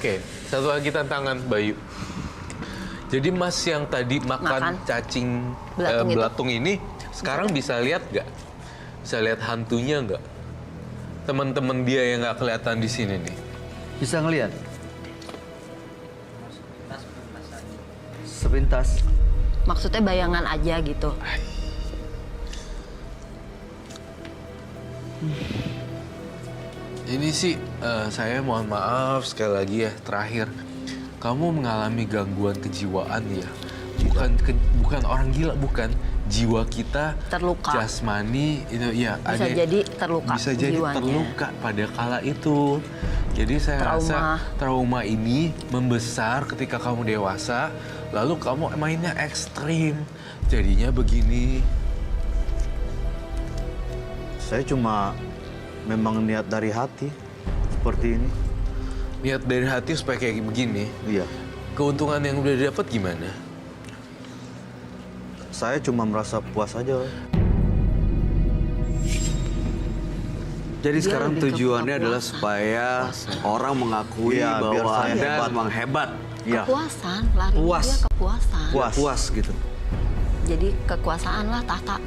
Oke, satu lagi tantangan Bayu. Jadi Mas yang tadi makan cacing belatung ini, sekarang bisa lihat nggak? Bisa lihat hantunya nggak? Teman-teman dia yang nggak kelihatan di sini nih. Bisa ngelihat? Sepintas. Maksudnya bayangan aja gitu. Ini sih saya mohon maaf sekali lagi ya, terakhir. Kamu mengalami gangguan kejiwaan ya. Bukan orang gila, bukan. Jiwa kita terluka. Jasmani itu ya bisa jadi terluka. Bisa jadi jiwanya. terluka pada kala itu. Jadi saya rasa trauma ini membesar ketika kamu dewasa, lalu kamu mainnya ekstrim. Jadinya begini. Saya cuma memang niat dari hati seperti ini. Niat dari hati supaya kayak begini. Iya. Keuntungan yang udah didapat gimana? Saya cuma merasa puas aja. Jadi sekarang tujuannya adalah supaya orang mengakui bahwa Anda memang hebat. Iya. Kepuasan, lari dia kepuasan. Puas gitu. Jadi kekuasaan lah, tahta.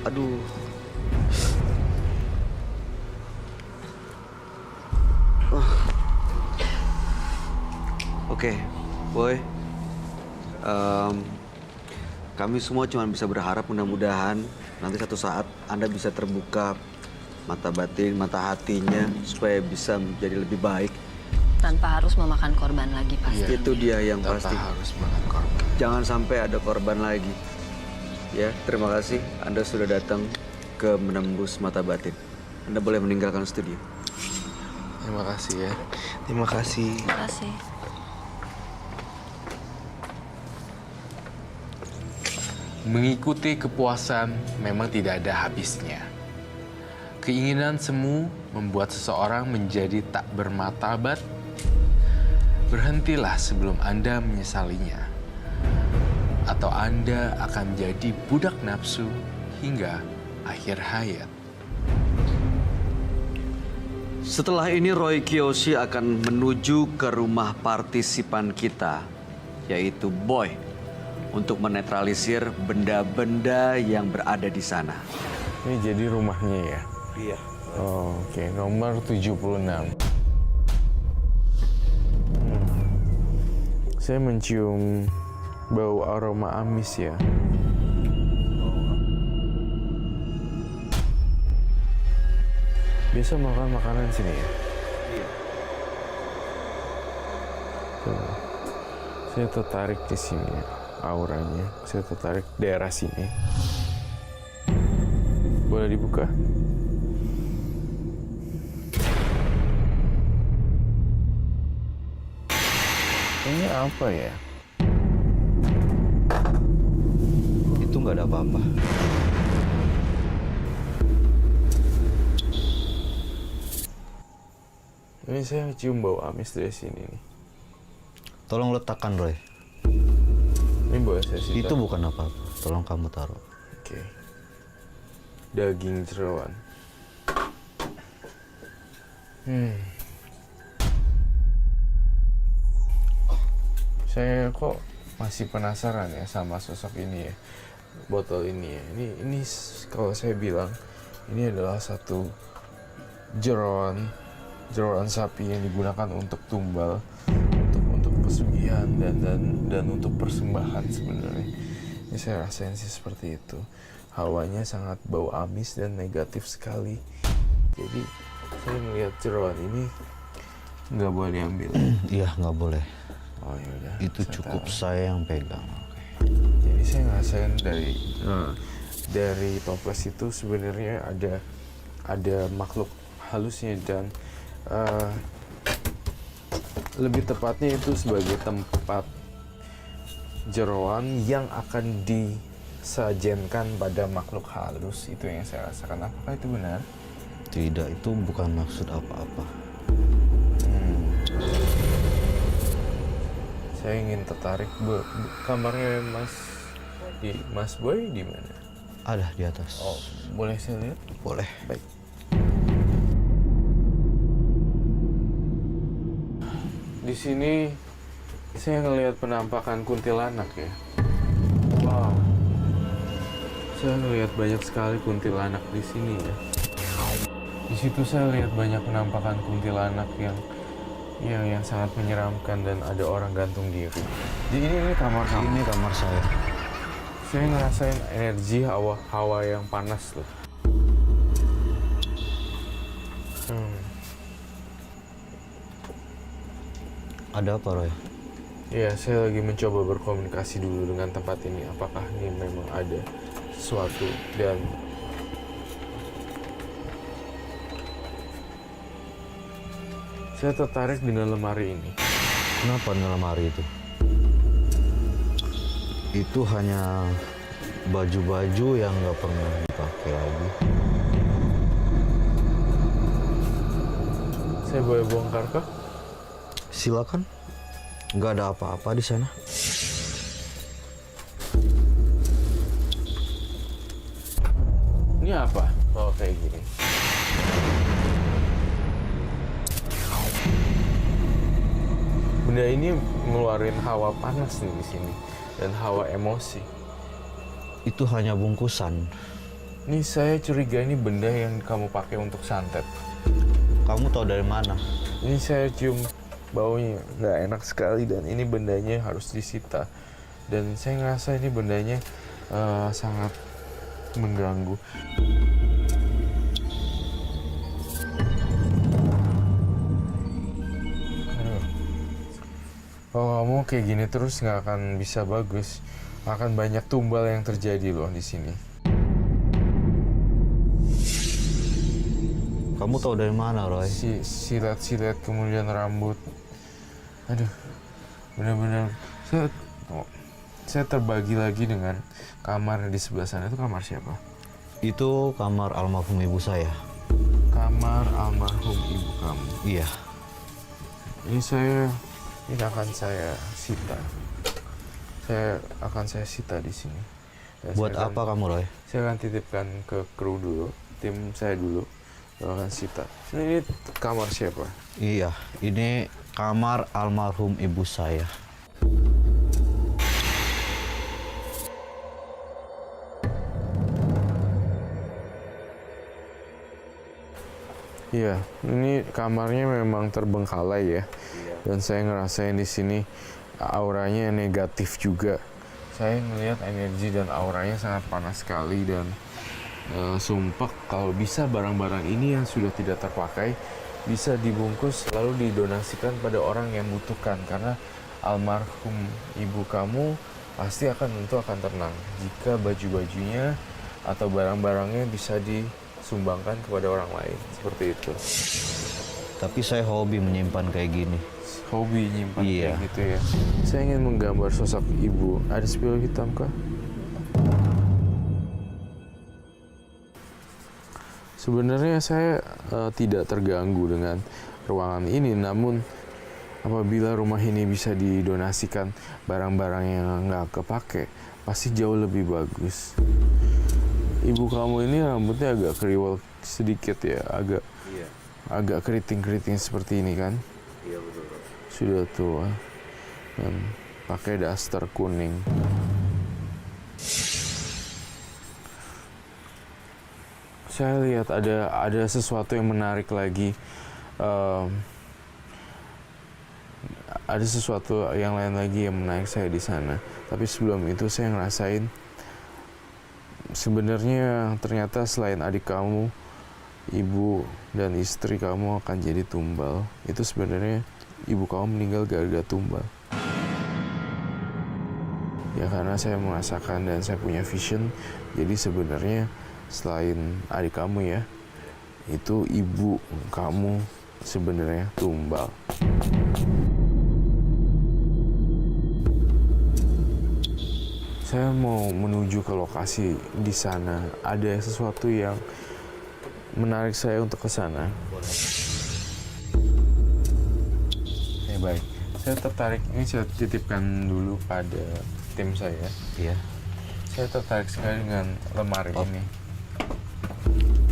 Aduh. Oke, Boy. Kami semua cuma bisa berharap mudah-mudahan nanti satu saat Anda bisa terbuka mata batin, mata hatinya supaya bisa menjadi lebih baik. Tanpa harus memakan korban lagi pasti. Iya. Itu dia yang Tanpa pasti. harus memakan korban. Jangan sampai ada korban lagi. Ya, terima kasih Anda sudah datang ke Menembus Mata Batin. Anda boleh meninggalkan studio. Terima kasih ya. Terima kasih. Terima kasih. Mengikuti kepuasan memang tidak ada habisnya. Keinginan semu membuat seseorang menjadi tak bermartabat. Berhentilah sebelum Anda menyesalinya. Atau Anda akan jadi budak nafsu hingga akhir hayat. Setelah ini Roy Kiyoshi akan menuju ke rumah partisipan kita, yaitu Boy, untuk menetralisir benda-benda yang berada di sana. Ini jadi rumahnya ya? Iya. Oh, oke. Nomor 76. Saya mencium bau aroma amis ya. Biasa makan makanan sini ya? Iya. Tuh. Saya tertarik di sini ya, auranya. Saya tertarik daerah sini. Boleh dibuka? Ini apa ya? Itu nggak ada apa-apa. Ini saya cium bau amis dari sini nih. Tolong letakkan, Roy. Ini boleh saya sita? Itu bukan apa-apa. Tolong kamu taruh. Oke. Daging jeroan. Saya kok masih penasaran ya sama sosok ini ya. Botol ini ya. Ini kalau saya bilang ini adalah satu jeroan sapi yang digunakan untuk tumbal, untuk pesugihan dan untuk persembahan sebenarnya. Ini saya rasain sih seperti itu. Hawanya sangat bau amis dan negatif sekali. Jadi saya melihat jeroan ini nggak boleh diambil. Iya, nggak boleh. Oh yaudah. Itu cukup saya yang pegang. Jadi saya ngerasain dari toples itu sebenarnya ada makhluk halusnya dan lebih tepatnya itu sebagai tempat jeroan yang akan disajenkan pada makhluk halus. Itu yang saya rasakan. Apakah itu benar? Tidak, itu bukan maksud apa-apa. Saya ingin tertarik. Kamarnya Mas Boy di mana? Ada di atas. Oh, boleh saya lihat? Boleh. Baik. Di di sini saya ngelihat penampakan kuntilanak ya. Wow. Saya ngelihat banyak sekali kuntilanak di sini ya. Di situ saya lihat banyak penampakan kuntilanak yang sangat menyeramkan dan ada orang gantung diri. Jadi ini kamar kamu. Ini kamar saya. Saya ngerasain energi hawa yang panas loh. Ada apa, Roy? Ya, saya lagi mencoba berkomunikasi dulu dengan tempat ini. Apakah ini memang ada sesuatu dan saya tertarik dengan lemari ini. Kenapa di lemari itu? Itu hanya baju-baju yang nggak pernah dipakai lagi. Saya boleh bongkar kah? Silakan. Nggak ada apa-apa di sana. Ini apa? Oh, kayak gini. Benda ini ngeluarin hawa panas nih di sini dan hawa emosi. Itu hanya bungkusan. Ini saya curiga ini benda yang kamu pakai untuk santet. Kamu tahu dari mana? Ini saya cium baunya nggak enak sekali dan ini bendanya harus disita. Dan saya ngerasa ini bendanya sangat mengganggu. Kalau kamu kayak gini terus nggak akan bisa bagus. Akan banyak tumbal yang terjadi loh di sini. Kamu tahu dari mana, Roy? Silet-silet kemudian rambut. Aduh, benar-benar saya terbagi lagi dengan kamar di sebelah sana. Itu kamar siapa? Itu kamar almarhum ibu saya. Kamar almarhum ibu kamu. Iya. Ini akan saya sita. Saya sita di sini. Dan Buat apa kamu, Roy? Saya akan titipkan ke kru dulu, tim saya dulu. Saya akan sita. Ini kamar siapa? Iya, ini kamar almarhum ibu saya. Iya, ini kamarnya memang terbengkalai ya. Dan saya ngerasain di sini auranya negatif juga. Saya ngelihat energi dan auranya sangat panas sekali dan sumpah kalau bisa barang-barang ini yang sudah tidak terpakai bisa dibungkus lalu didonasikan pada orang yang membutuhkan karena almarhum ibu kamu pasti akan tenang jika baju-bajunya atau barang-barangnya bisa disumbangkan kepada orang lain seperti itu. Tapi saya hobi menyimpan kayak gini. Hobi nyimpan Iya. kayak gitu ya. Saya ingin menggambar sosok ibu. Ada spidol hitam kah? Sebenarnya saya tidak terganggu dengan ruangan ini, namun apabila rumah ini bisa didonasikan barang-barang yang nggak kepake, pasti jauh lebih bagus. Ibu kamu ini rambutnya agak kriwel sedikit ya, agak keriting-keriting seperti ini kan? Iya, betul. Sudah tua dan pakai daster kuning. Saya lihat ada sesuatu yang menarik lagi. Ada sesuatu yang lain lagi yang menarik saya di sana. Tapi sebelum itu saya ngerasain sebenarnya ternyata selain adik kamu, ibu dan istri kamu akan jadi tumbal. Itu sebenarnya ibu kamu meninggal gara-gara tumbal. Ya karena saya merasakan dan saya punya vision. Jadi sebenarnya selain adik kamu ya, itu ibu kamu sebenarnya tumbal. Saya mau menuju ke lokasi di sana. Ada sesuatu yang menarik saya untuk ke sana. Ya baik. Saya tertarik. Ini saya titipkan dulu pada tim saya. Iya. Saya tertarik sekali dengan lemari ini.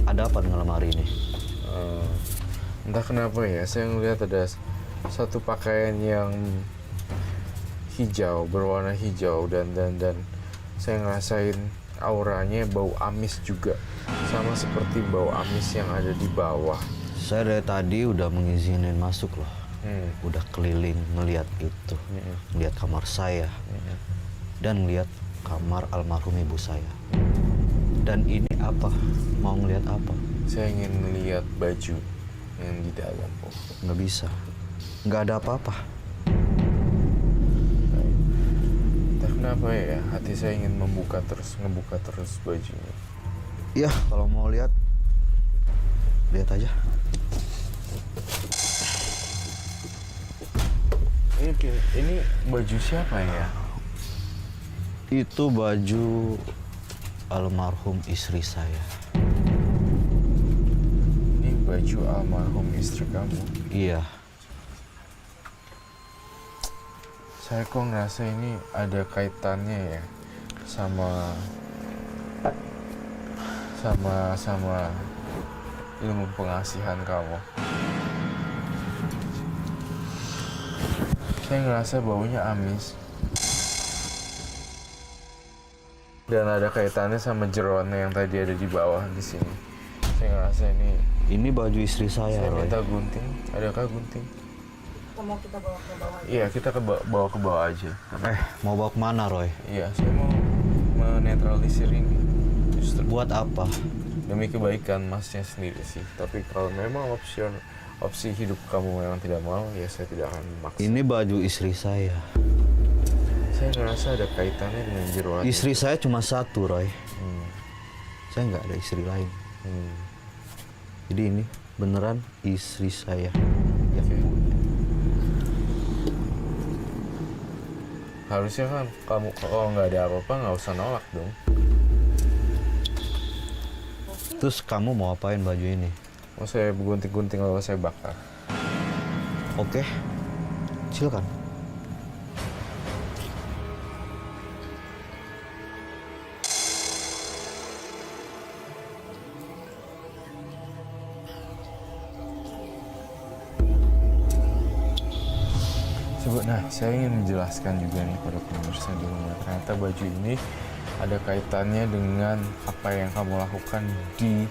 Ada apa dengan lemari ini? Entah kenapa ya, saya ngelihat ada satu pakaian yang hijau, berwarna hijau, dan saya ngerasain auranya bau amis juga, sama seperti bau amis yang ada di bawah. Saya dari tadi udah mengizinin masuk loh. Udah keliling ngeliat itu, ngeliat kamar saya, dan ngeliat kamar almarhum ibu saya. Dan ini apa? Mau ngeliat apa? Saya ingin melihat baju yang di dalam. Nggak bisa. Nggak ada apa-apa. Entah kenapa ya, hati saya ingin ngebuka terus bajunya. Ya, kalau mau lihat, lihat aja. Ini baju siapa ya? Itu baju almarhum istri saya. Ini baju almarhum istri kamu. Iya. Saya kok ngerasa ini ada kaitannya ya sama ilmu pengasihan kamu. Saya ngerasa baunya amis. Dan ada kaitannya sama jeroannya yang tadi ada di bawah di sini. Saya ngerasa Ini baju istri saya, saya Roy. minta gunting. Adakah gunting? Mau kita bawa ke bawah? Iya, kita bawa ke bawah aja. Mau bawa kemana, Roy? Iya, saya mau menetralisir ini. Justru Buat apa? demi kebaikan masnya sendiri sih. Tapi kalau memang opsi hidup kamu memang tidak mau, ya saya tidak akan memaksa. Ini baju istri saya. Saya ngerasa ada kaitannya dengan jeroan. Istri saya cuma satu, Roy. Saya nggak ada istri lain. Jadi ini beneran istri saya yang punya. Harusnya kan kamu kalau nggak ada apa-apa nggak usah nolak dong. Terus kamu mau apain baju ini? Mau saya gunting-gunting lalu saya bakar. Oke, silakan. Nah, saya ingin menjelaskan juga nih pada pemirsa di rumah. Ternyata baju ini ada kaitannya dengan apa yang kamu lakukan di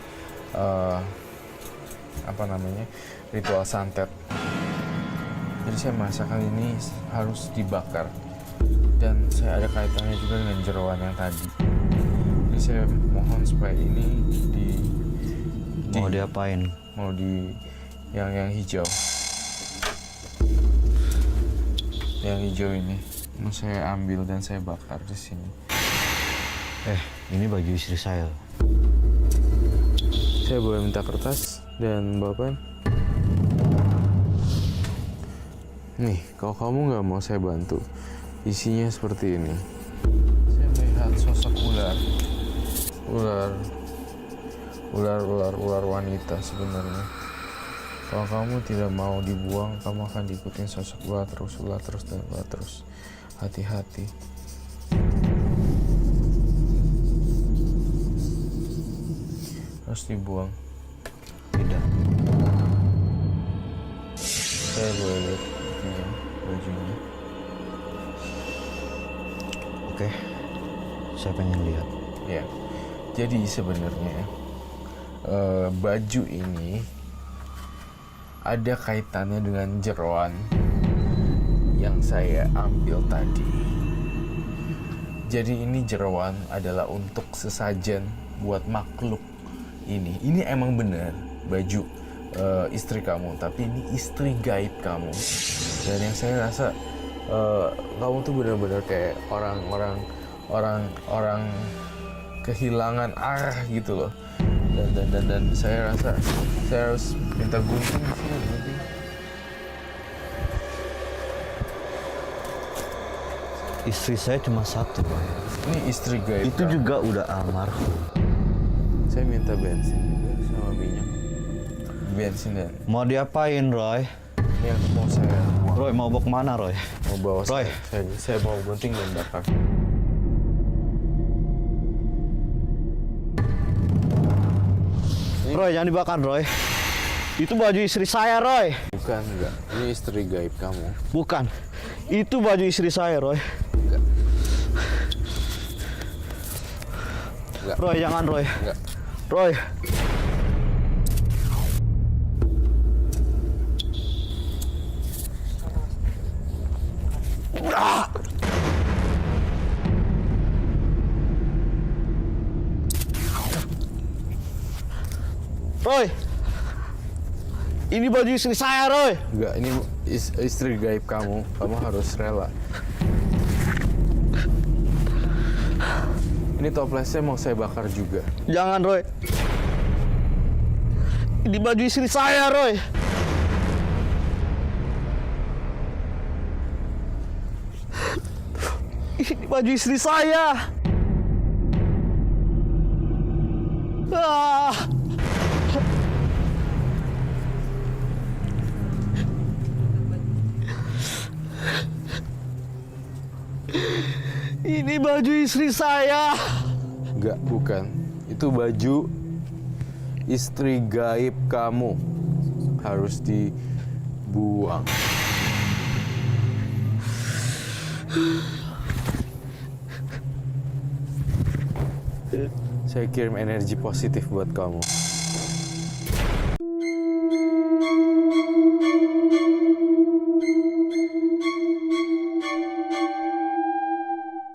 ritual santet. Jadi saya merasakan ini harus dibakar, dan saya ada kaitannya juga dengan jeroan yang tadi. Jadi saya mohon supaya ini Mau diapain? mau di yang hijau. Yang hijau ini mau saya ambil dan saya bakar di sini. Ini baju istri saya. Saya boleh minta kertas dan bapak? Nih, kalau kamu nggak mau saya bantu, isinya seperti ini. Saya melihat sosok ular wanita sebenarnya. Kalau kamu tidak mau dibuang, kamu akan diikutin sosok ular terus. Hati-hati. Harus dibuang. Tidak. Saya boleh lihat bajunya. Oke, saya pengen lihat. Ya, jadi sebenarnya baju ini ada kaitannya dengan jeroan yang saya ambil tadi. Jadi ini jeroan adalah untuk sesajen buat makhluk ini. Ini emang benar baju istri kamu, tapi ini istri gaib kamu. Dan yang saya rasa kamu tuh benar-benar kayak orang kehilangan arah gitu loh. Dan saya rasa saya harus minta gunting sih, gunting. Istri saya cuma satu, Roy. Ini istri gaib. Itu kamu. juga udah almarhum. Saya minta bensin juga sama minyak. Bensin dan Mau diapain, Roy? ini yang mau saya buang. Roy, mau bawa kemana, Roy? Mau bawa Roy. saya mau gunting dan bakar. Roy, jangan dibakar, Roy. Itu baju istri saya, Roy. Bukan, enggak. Ini istri gaib kamu. Bukan. Itu baju istri saya, Roy. Enggak. Enggak. Roy, jangan, Roy. Enggak. Roy. Roy. Ini baju istri saya, Roy. Enggak, ini istri gaib kamu. Kamu harus rela. Ini toplesnya mau saya bakar juga. Jangan, Roy. Ini baju istri saya, Roy. Ini baju istri saya. Ah. Ini baju istri saya. Enggak, bukan. Itu baju istri gaib kamu. Harus dibuang. Saya kirim energi positif buat kamu.